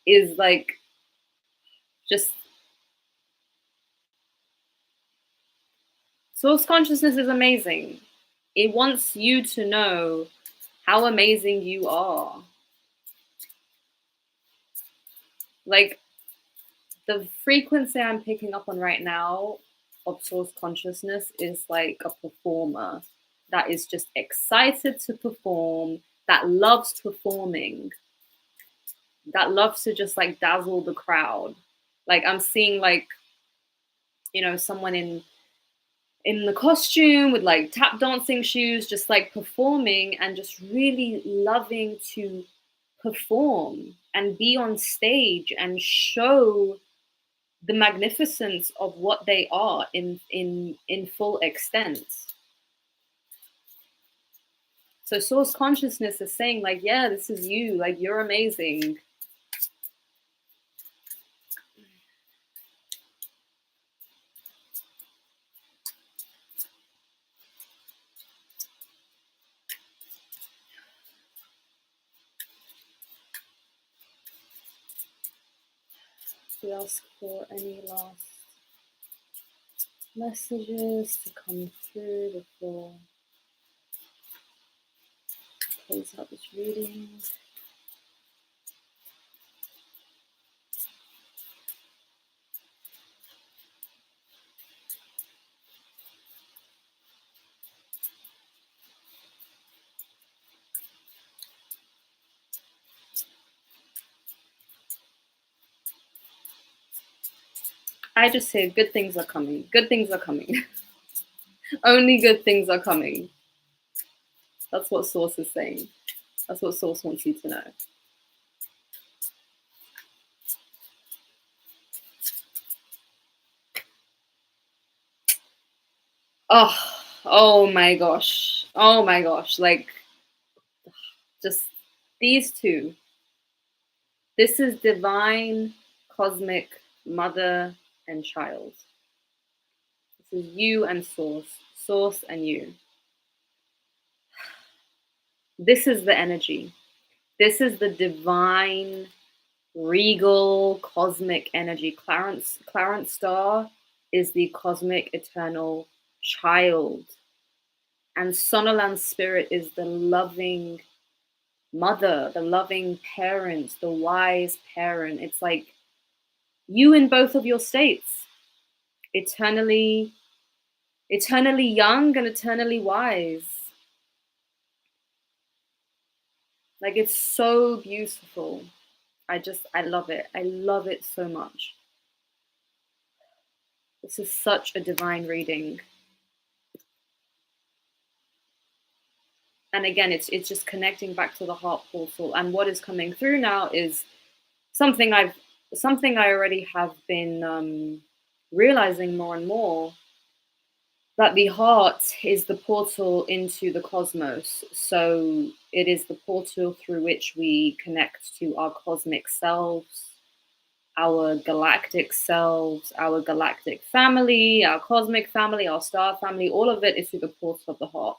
is like just source consciousness is amazing. It wants you to know how amazing you are. Like the frequency I'm picking up on right now of source consciousness is like a performer that is just excited to perform, that loves performing, that loves to just like dazzle the crowd. Like I'm seeing like, someone in the costume with like tap dancing shoes, just like performing and just really loving to perform and be on stage and show the magnificence of what they are in full extent. So source consciousness is saying like, yeah, this is you, like you're amazing. We ask for any last messages to come through before I close out this reading. I just say good things are coming. Good things are coming. Only good things are coming. That's what Source is saying. That's what Source wants you to know. Oh my gosh. Oh my gosh. Like, just these two. This is divine, cosmic, mother and child. This is you and Source. Source and you. This is the energy. This is the divine, regal, cosmic energy. Clarence Star is the cosmic, eternal child. And Sonolan's spirit is the loving mother, the loving parent, the wise parent. It's like you in both of your states, eternally young and eternally wise. Like it's so beautiful. I love it. I love it so much. This is such a divine reading. And again, it's just connecting back to the heart portal. And what is coming through now is something I already have been realizing more and more, that the heart is the portal into the cosmos. So it is the portal through which we connect to our cosmic selves, our galactic selves, our galactic family, our cosmic family, our star family. All of it is through the portal of the heart.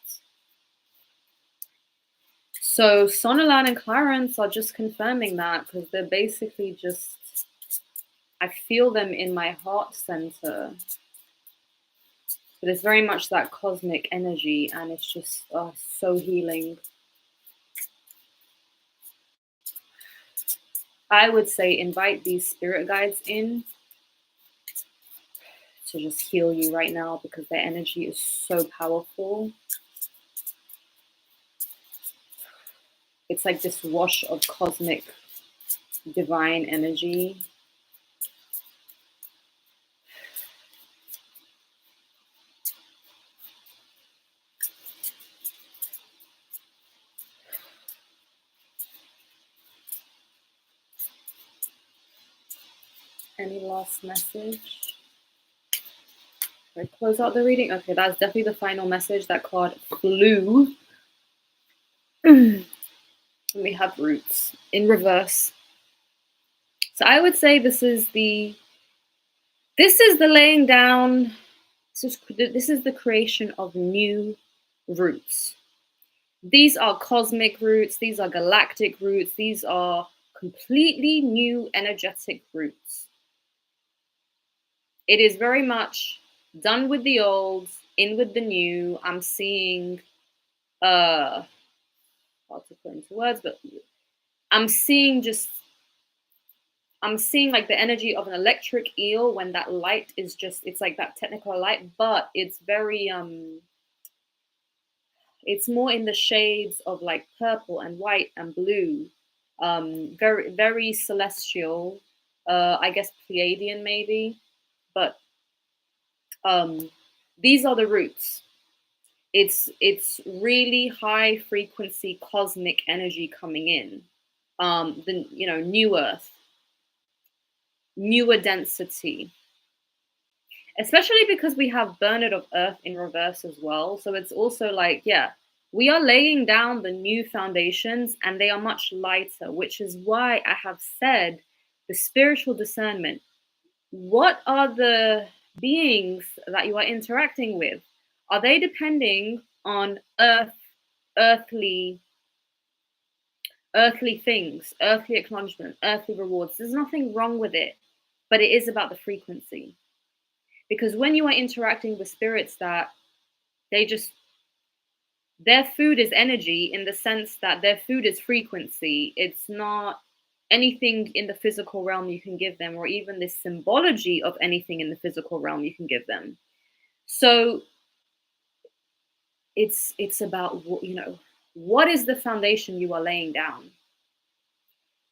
So Sonolan and Clarence are just confirming that, because they're basically just, I feel them in my heart center. But it's very much that cosmic energy, and it's just so healing. I would say invite these spirit guides in to just heal you right now, because their energy is so powerful. It's like this wash of cosmic divine energy. Any last message? I close out the reading. Okay, that's definitely the final message. That card flew. We have roots in reverse. So I would say this is the laying down. This is the creation of new roots. These are cosmic roots. These are galactic roots. These are completely new energetic roots. It is very much done with the old, in with the new. I'm seeing hard to put into words, but I'm seeing like the energy of an electric eel when that light is it's like that technical light, but it's very it's more in the shades of like purple and white and blue. Very, very celestial. I guess Pleiadian maybe, but um, these are the roots. It's really high frequency cosmic energy coming in. The new Earth, newer density, especially because we have Bernard of Earth in reverse as well. So it's also like, yeah, we are laying down the new foundations and they are much lighter, which is why I have said the spiritual discernment. What are the beings that you are interacting with? Are they depending on earthly earthly things, earthly acknowledgement, earthly rewards? There's nothing wrong with it, but it is about the frequency. Because when you are interacting with spirits that they just, their food is energy in the sense that their food is frequency. It's not anything in the physical realm you can give them, or even the symbology of anything in the physical realm you can give them. So it's about what is the foundation you are laying down.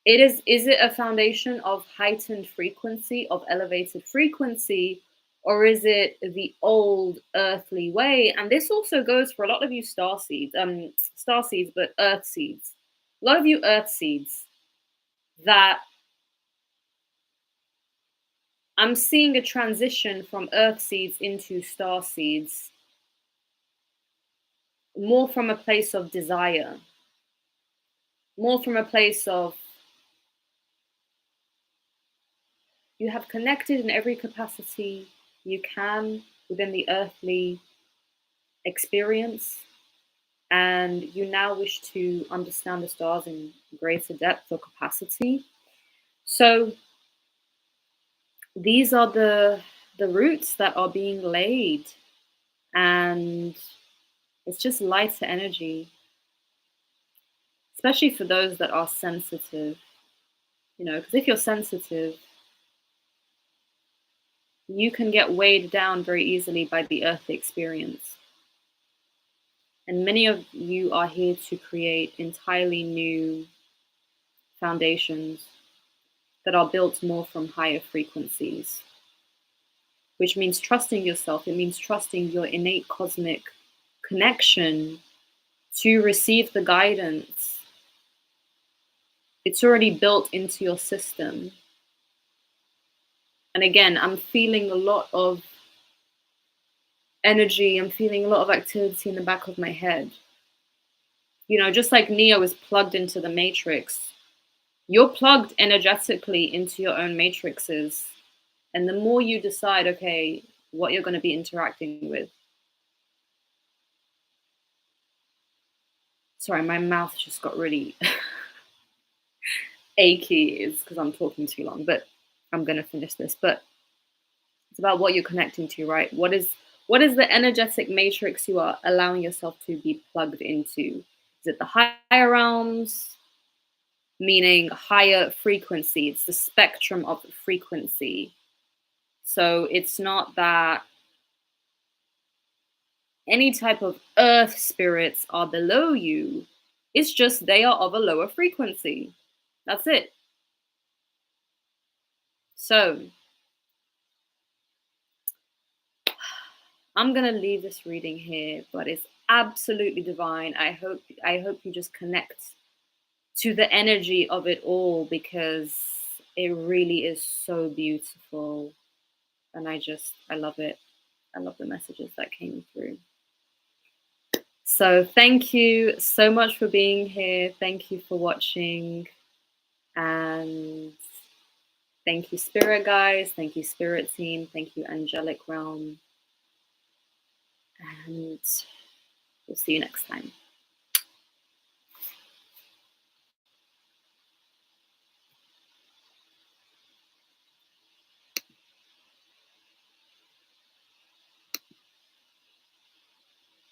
Is it a foundation of heightened frequency, of elevated frequency, or is it the old earthly way? And this also goes for a lot of you star seeds, but earth seeds. A lot of you earth seeds that I'm seeing a transition from earth seeds into star seeds, more from a place of desire, more from a place of you have connected in every capacity you can within the earthly experience, and you now wish to understand the stars in greater depth or capacity. So these are the roots that are being laid, and it's just lighter energy, especially for those that are sensitive. Because if you're sensitive, you can get weighed down very easily by the earthly experience. And many of you are here to create entirely new foundations that are built more from higher frequencies, which means trusting yourself. It means trusting your innate cosmic connection to receive the guidance. It's already built into your system. And again, I'm feeling a lot of energy. I'm feeling a lot of activity in the back of my head. Just like Neo is plugged into the matrix, you're plugged energetically into your own matrices. And the more you decide, okay, what you're going to be interacting with. Sorry, my mouth just got really achy. It's because I'm talking too long, but I'm going to finish this. But it's about what you're connecting to, right? What is the energetic matrix you are allowing yourself to be plugged into? Is it the higher realms, meaning higher frequency? It's the spectrum of frequency. So it's not that any type of earth spirits are below you. It's just they are of a lower frequency. That's it. So I'm gonna leave this reading here, but it's absolutely divine. I hope you just connect to the energy of it all, because It really is so beautiful. And I love it. I love the messages that came through. So thank you so much for being here. Thank you for watching. And thank you, Spirit guys. Thank you, Spirit team. Thank you, Angelic Realm. And we'll see you next time.